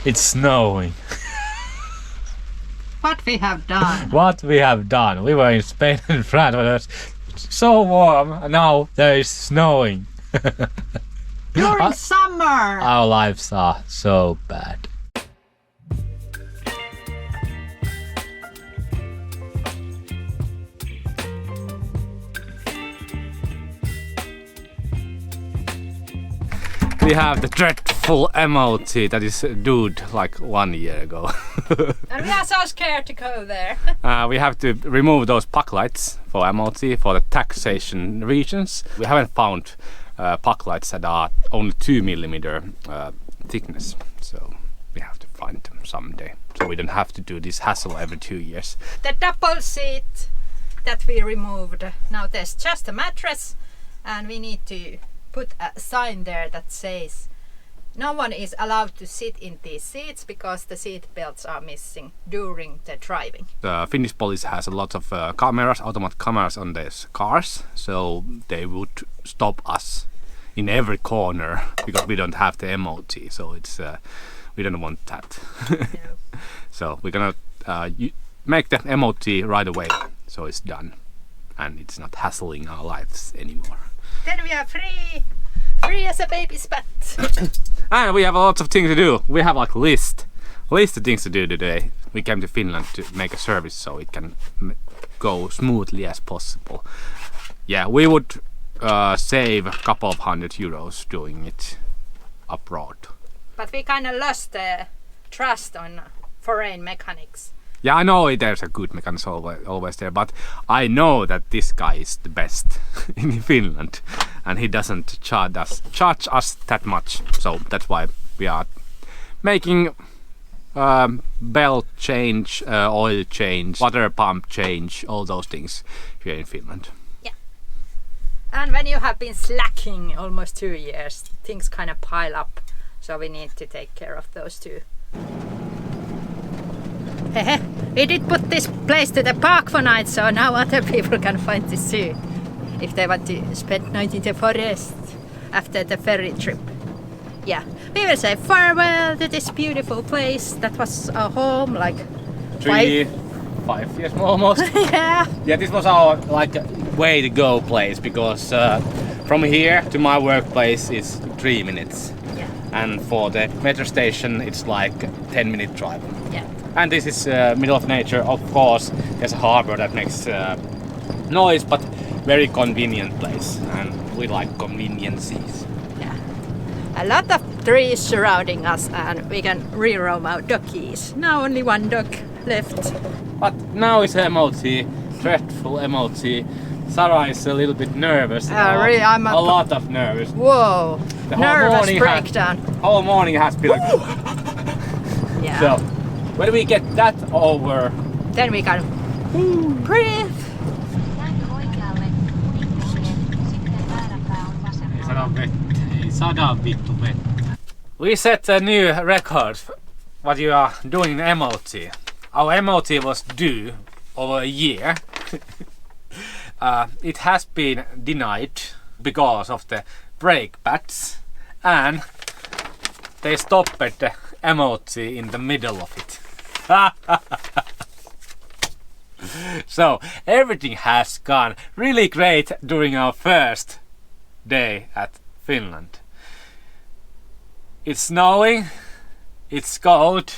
It's snowing. What we have done? What we have done? We were in Spain and France, but it was so warm, and now there is snowing. During summer! Our lives are so bad. We have the dreadful MOT that is due like 1 year ago. And we are so scared to go there. We have to remove those puck lights for MOT for the taxation regions. We haven't found puck lights that are only 2mm thickness, so we have to find them someday. So we don't have to do this hassle every 2 years. The double seat that we removed, now there's just a mattress, and we need to put a sign there that says no one is allowed to sit in these seats because the seat belts are missing during the driving. The Finnish police has a lot of cameras, automatic cameras on their cars, so they would stop us in every corner because we don't have the MOT, so it's we don't want that. No. So we're gonna make the MOT right away, so it's done and it's not hassling our lives anymore. Then we are free as a baby's butt. And we have a lot of things to do. We have like list of things to do today. We came to Finland to make a service so it can go smoothly as possible. Yeah, we would save a couple of €100 doing it abroad. But we kind of lost the trust on foreign mechanics. Yeah, I know there's a good mechanic always there, but I know that this guy is the best in Finland, and he doesn't charge us that much. So that's why we are making belt change, oil change, water pump change, all those things here in Finland. Yeah. And when you have been slacking almost 2 years, things kind of pile up. So we need to take care of those too. We did put this place to the park for night, so now other people can find this too, if they want to spend night in the forest after the ferry trip. Yeah, we will say farewell to this beautiful place that was our home like 5 years almost. Yeah. Yeah, this was our like way to go place because from here to my workplace is 3 minutes. Yeah. And for the metro station it's like 10-minute drive. Yeah. And this is middle of nature, of course. There's a harbor that makes noise, but very convenient place, and we like conveniences. Yeah. A lot of trees surrounding us, and we can re-roam our doggies. Now only one dog left. But now it's MOT, dreadful MOT. Sarah is a little bit nervous. Really, I'm a lot of nervous. Whoa, The nervous breakdown. Whole morning has been like. Yeah. So when we get that over, then we can breathe. We set a new record what you are doing in MOT. Our MOT was due over a year. It has been denied because of the brake pads, and they stopped the MOT in the middle of it. So everything has gone really great during our first day at Finland. It's snowing, it's cold,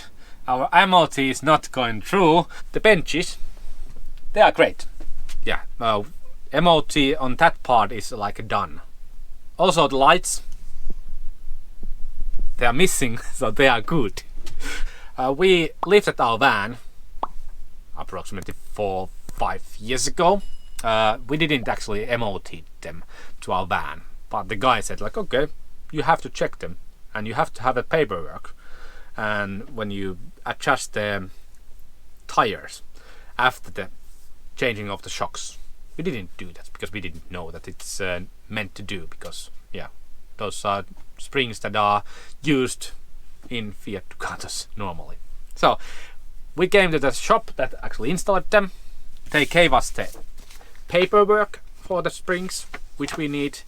our MOT is not going through. The benches, they are great. Yeah, MOT on that part is like done. Also the lights, they are missing, so they are good. We lifted our van approximately 4-5 years ago. We didn't actually MOT them to our van, but the guy said like, okay, you have to check them and you have to have a paperwork, and when you adjust the tires after the changing of the shocks. We didn't do that because we didn't know that it's meant to do, because yeah, those are springs that are used in Fiat Ducatos normally. So we came to the shop that actually installed them. They gave us the paperwork for the springs which we need,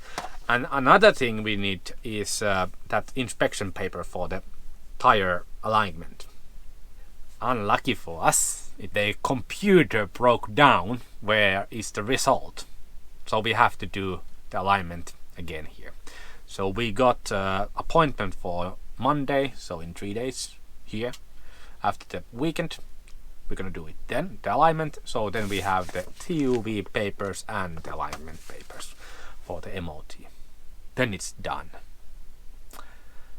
and another thing we need is that inspection paper for the tire alignment. Unlucky for us, the computer broke down. Where is the result? So we have to do the alignment again here. So we got appointment for Monday, so in 3 days here. After the weekend, we're gonna do it then, the alignment. So then we have the TUV papers and the alignment papers for the MOT. Then it's done.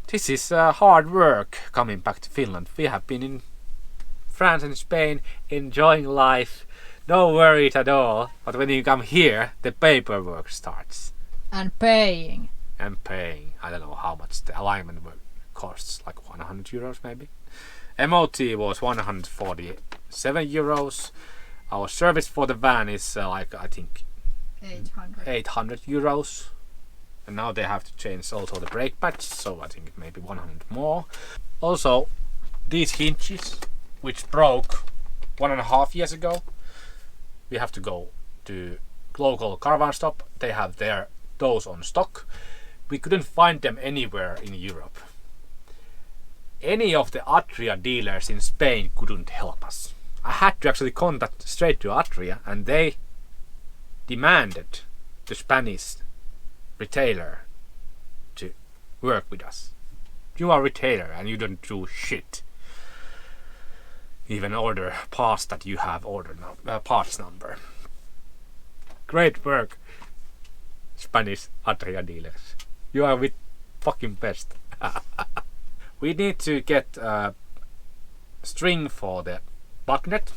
This is hard work coming back to Finland. We have been in France and Spain enjoying life, no worries at all. But when you come here, the paperwork starts. And paying. I don't know how much the alignment work costs, like 100 euros maybe. MOT was 147 euros. Our service for the van is like, I think 800 euros. And now they have to change also the brake pads, so I think maybe 100 more. Also, these hinges, which broke 1.5 years ago, we have to go to local caravan stop. They have those on stock. We couldn't find them anywhere in Europe. Any of the Adria dealers in Spain couldn't help us. I had to actually contact straight to Adria, and they demanded the Spanish retailer to work with us. You are a retailer and you don't do shit. Even order parts that you have ordered parts number. Great work, Spanish Adria dealers. You are with fucking best. We need to get string for the magnet.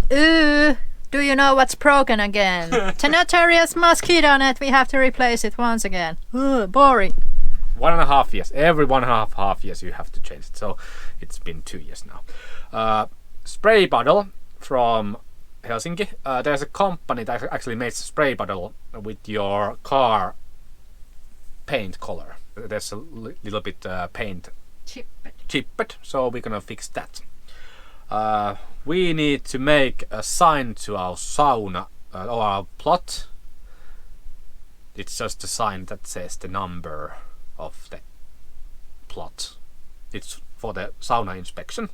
Do you know what's broken again? The notorious mosquito net, we have to replace it once again. Boring. 1.5 years. Every 1.5 years you have to change it. So it's been 2 years now. Spray bottle from Helsinki. There's a company that actually makes spray bottle with your car paint color. There's a little bit paint chipped, so we're gonna fix that. We need to make a sign to our sauna or our plot. It's just a sign that says the number of the plot. It's for the sauna inspection.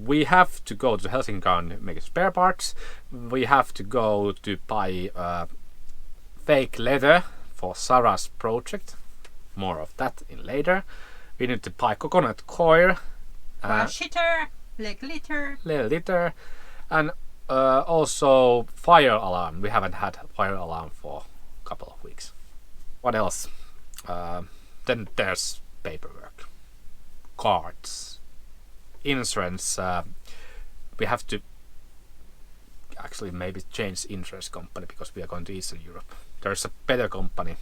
We have to go to Helsinki and make spare parts. We have to go to buy fake leather for Sarah's project. More of that in later. We need to buy coconut coir. Shitter, litter. And also fire alarm. We haven't had fire alarm for a couple of weeks. What else? Then there's paperwork, cards, insurance. We have to actually maybe change insurance company because we are going to Eastern Europe. There's a better company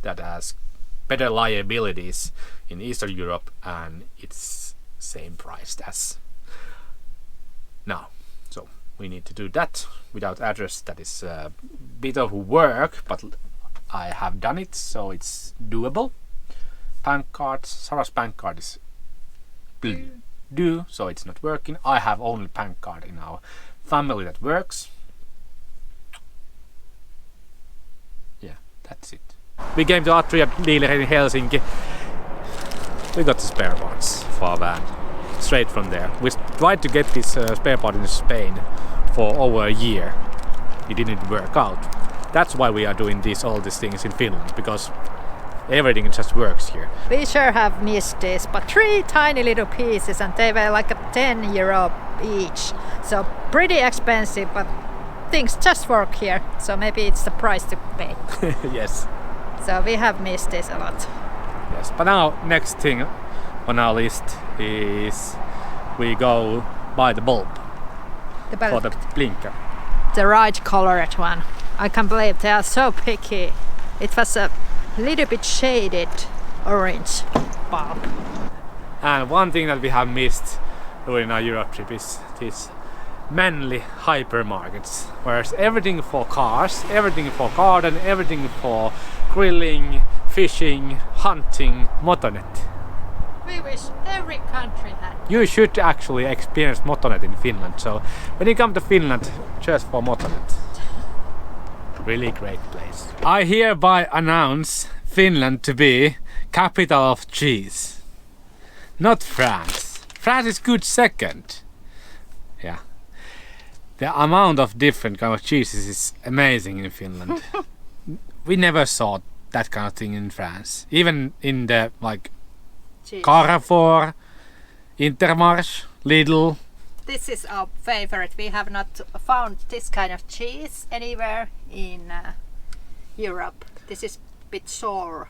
that has better liabilities in Eastern Europe, and it's same price as now. So we need to do that without address. That is a bit of work, but I have done it, so it's doable. Bank card, Sarah's bank card is due, so it's not working. I have only bank card in our family that works. Yeah, that's it. We came to Adria dealer in Helsinki. We got the spare parts for our van straight from there. We tried to get this spare part in Spain for over a year. It didn't work out. That's why we are doing all these things in Finland, because everything just works here. We sure have missed this, but 3 tiny little pieces, and they were like €10 each. So pretty expensive, but things just work here. So maybe it's the price to pay. Yes. So we have missed this a lot. Yes, but now next thing on our list is we go buy the bulb for the blinker. The right colored one. I can't believe they are so picky. It was a little bit shaded orange bulb. And one thing that we have missed during our Europe trip is these manly hypermarkets, where it's everything for cars, everything for garden, everything for grilling, fishing, hunting, Motonet. We wish every country had. You should actually experience Motonet in Finland, so when you come to Finland, just for Motonet. Really great place. I hereby announce Finland to be capital of cheese. Not France. France is good second. Yeah. The amount of different kind of cheeses is amazing in Finland. We never saw that kind of thing in France. Even in the Cheese. Carrefour, Intermarché, Lidl. This is our favorite. We have not found this kind of cheese anywhere in Europe. This is a bit sour.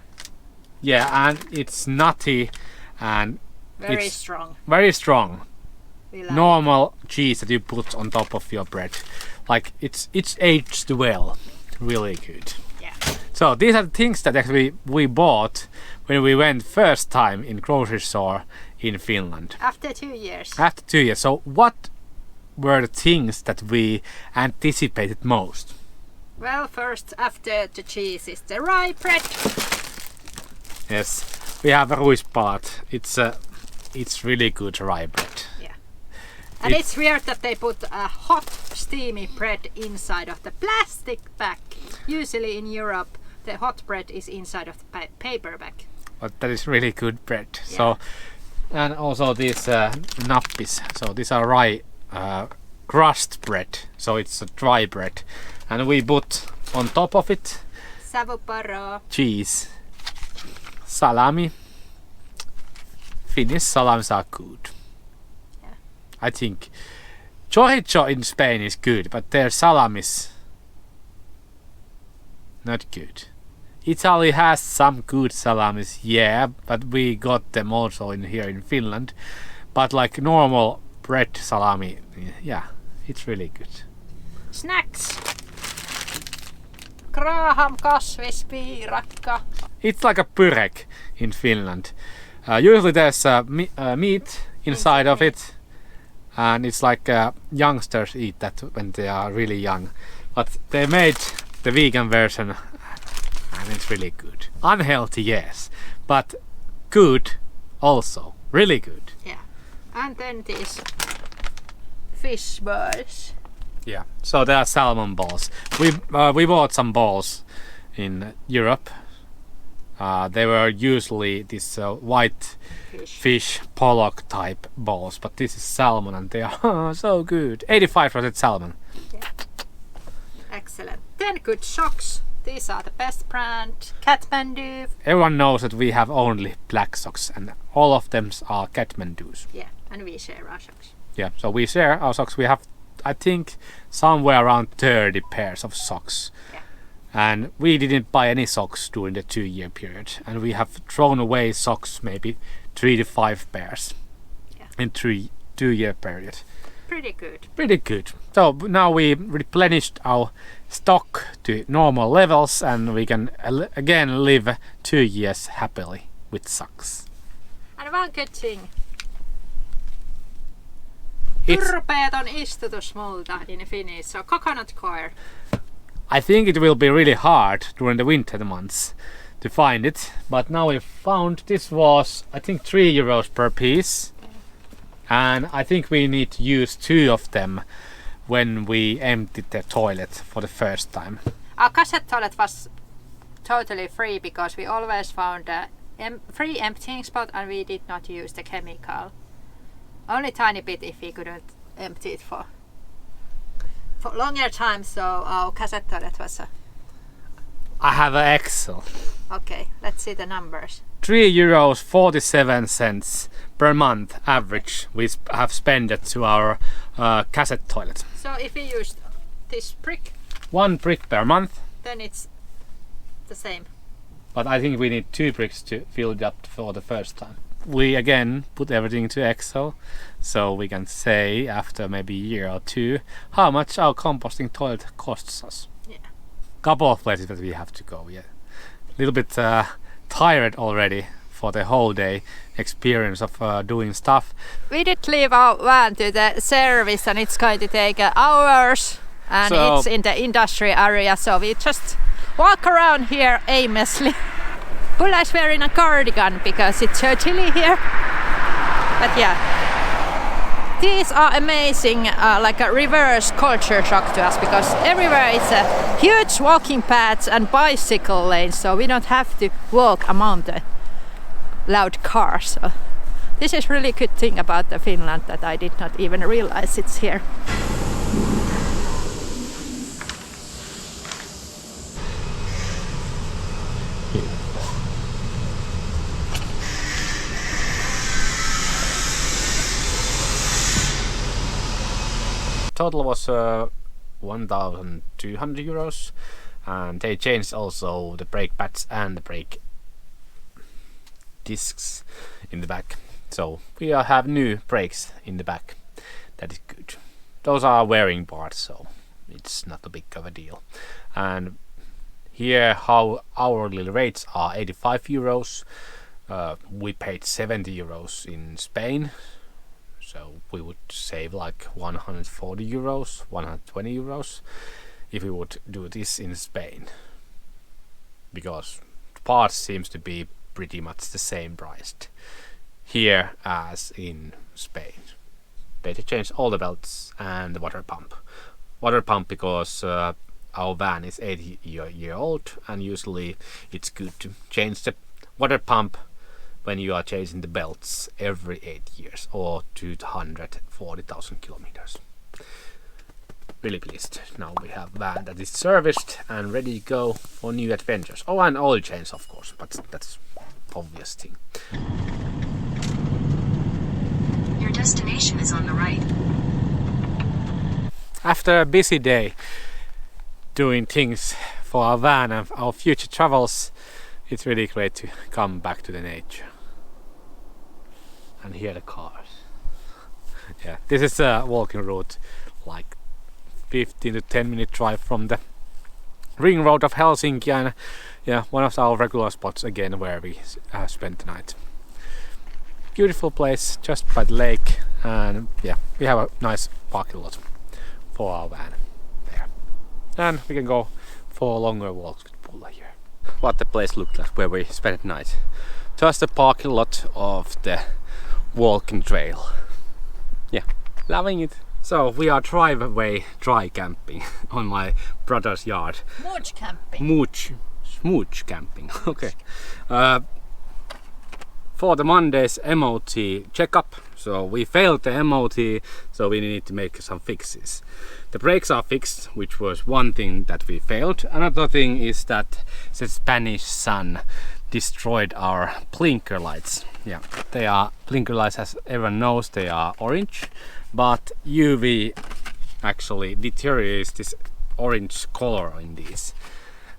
Yeah, and it's nutty and Very it's strong. very strong. We like Normal cheese that you put on top of your bread. Like it's aged well. Really good. Yeah. So these are the things that actually we bought when we went first time in grocery store in Finland. After 2 years. After 2 years. So what were the things that we anticipated most? Well, first after the cheese is the rye bread. Yes, we have a ruispaat. It's really good rye bread. Yeah. And it's weird that they put a hot steamy bread inside of the plastic bag. Usually in Europe the hot bread is inside of the paper bag. But that is really good bread. Yeah. So, and also these nappis. So these are rye crust bread. So it's a dry bread, and we put on top of it Savuparo. cheese, salami. Finnish salamis are good. Yeah. I think chorizo in Spain is good, but their salamis not good. Italy has some good salamis, yeah, but we got them also in here in Finland. But like normal bread salami, yeah, it's really good. Snacks. Graham kasvispiirakka. It's like a pyrek in Finland. Usually there's meat inside of it, and it's like youngsters eat that when they are really young. But they made the vegan version, and it's really good. Unhealthy, yes, but good also. Really good. Yeah. And then these fish balls. Yeah. So there are salmon balls. We bought some balls in Europe. They were usually this white fish pollock type balls, but this is salmon, and they are so good. 85% salmon. Yeah. Excellent. Then good socks. These are the best brand. Kathmandu. Everyone knows that we have only black socks, and all of them are Kathmandu's. Yeah, and we share our socks. Yeah, so we share our socks. We have, I think, somewhere around 30 pairs of socks. Yeah. And we didn't buy any socks during the 2-year period, and we have thrown away socks maybe 3 to 5 pairs in 2-year period. Pretty good. Pretty good. So now we replenished our stock to normal levels, and we can again live 2 years happily with socks. And one good thing. It's, Turpeeton istutusmulta in Finnish, so coconut coir. I think it will be really hard during the winter months to find it, but now we found this was, I think, €3 per piece, and I think we need to use 2 of them when we emptied the toilet for the first time. Our cassette toilet was totally free because we always found a free emptying spot, and we did not use the chemical. Only tiny bit if we couldn't empty it for longer time, so our cassette toilet was I have an Excel. okay, let's see the numbers. €3.47 per month average we have spent it to our cassette toilet. So if we used this brick, 1 brick per month, then it's the same. but I think we need 2 bricks to fill it up for the first time. We again put everything to Excel, so we can say after maybe a year or 2 how much our composting toilet costs us. Yeah. Couple of places that we have to go. Yeah, a little bit tired already for the whole day experience of doing stuff. We did leave our van to the service, and it's going to take hours, and So- it's in the industry area, so we just walk around here aimlessly. Ulla's wearing a cardigan because it's so chilly here. But yeah, these are amazing, like a reverse culture shock to us, because everywhere it's a huge walking paths and bicycle lanes, so we don't have to walk among the loud cars. So this is really good thing about the Finland that I did not even realize it's here. Total was 1,200 euros, and they changed also the brake pads and the brake discs in the back, so we have new brakes in the back. That is good. Those are wearing parts, so it's not a big of a deal. And here how hourly rates are 85 euros. We paid 70 euros in Spain, so we would save like 140 euros, 120 euros if we would do this in Spain, because parts seems to be pretty much the same priced here as in Spain. They changed all the belts and the water pump. Water pump because our van is 8 years old, and usually it's good to change the water pump when you are changing the belts every 8 years or 240,000 kilometers. Really pleased. Now we have a van that is serviced and ready to go for new adventures. Oh, and oil change of course, but that's obvious thing. Your destination is on the right. After a busy day doing things for our van and our future travels, it's really great to come back to the nature and hear the cars. Yeah, this is a walking route, like 15 to 10 minute drive from the ring road of Helsinki, and yeah, one of our regular spots again where we spent the night. Beautiful place just by the lake, and yeah, we have a nice parking lot for our van there, and we can go for longer walks with Pulla here. What the place looked like where we spent the night. Just a parking lot of the walking trail. Yeah, loving it. So we are driveway dry camping on my brother's yard. Mooch camping. Smooch camping. Okay. For the Monday's MOT checkup. So we failed the MOT, so we need to make some fixes. The brakes are fixed, which was one thing that we failed. Another thing is that the Spanish sun destroyed our blinker lights. Yeah, they are blinker lights, as everyone knows, they are orange, but UV actually deteriorates this orange color in these,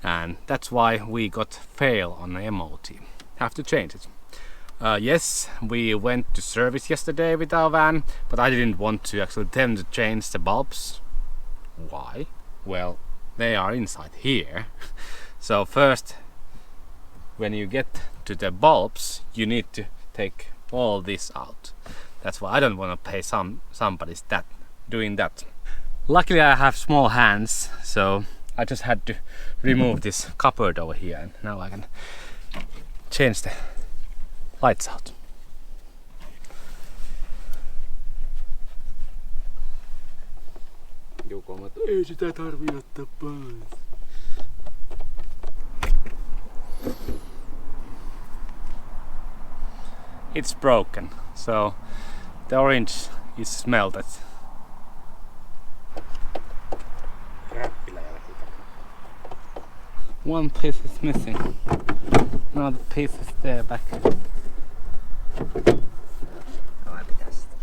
and that's why we got fail on the MOT. Have to change it. Yes, we went to service yesterday with our van, but I didn't want to actually tell them to change the bulbs. Why? Well, they are inside here. So first, when you get to the bulbs, you need to take all this out. That's why I don't want to pay somebody's that doing that. Luckily I have small hands, so I just had to remove this cupboard over here, and now I can change the lights out. Ei sitä tarvii ottaa pois. It's broken, so the orange is melted. One piece is missing. Another piece is there back.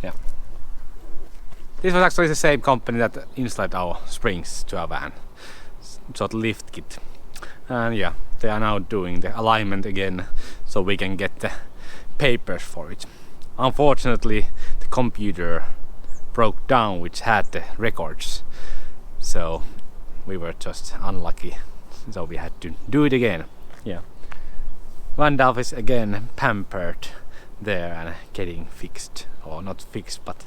Yeah. This was actually the same company that installed our springs to our van. Sort of lift kit. And yeah, they are now doing the alignment again, so we can get the papers for it. Unfortunately, the computer broke down which had the records, so we were just unlucky, so we had to do it again. Yeah, Vanlife is again pampered there and getting fixed, or not fixed, but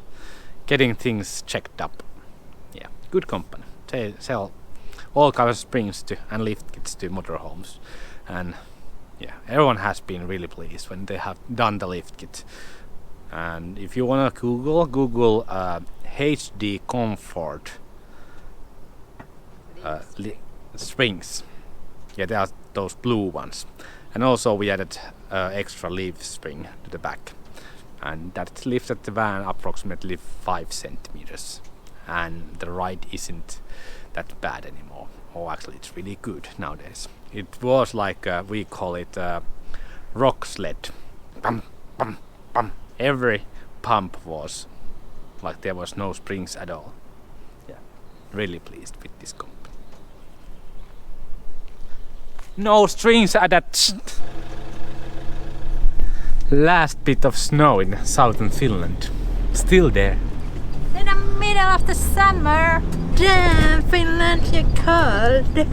getting things checked up. Yeah, good company. They sell all kinds of springs to and lift kits to motorhomes, and yeah, everyone has been really pleased when they have done the lift kit. And if you wanna Google HD Comfort springs. Yeah, there are those blue ones. And also we added extra leaf spring to the back, and that lifted the van approximately 5 centimeters. And the ride isn't that bad anymore, or actually it's really good nowadays. It was like we call it rock sled. Bum, bum, bum. Every pump was like there was no springs at all. Yeah, really pleased with this company. No strings attached. Last bit of snow in southern Finland. Still there. In the middle of the summer. Damn, Finland, you're cold.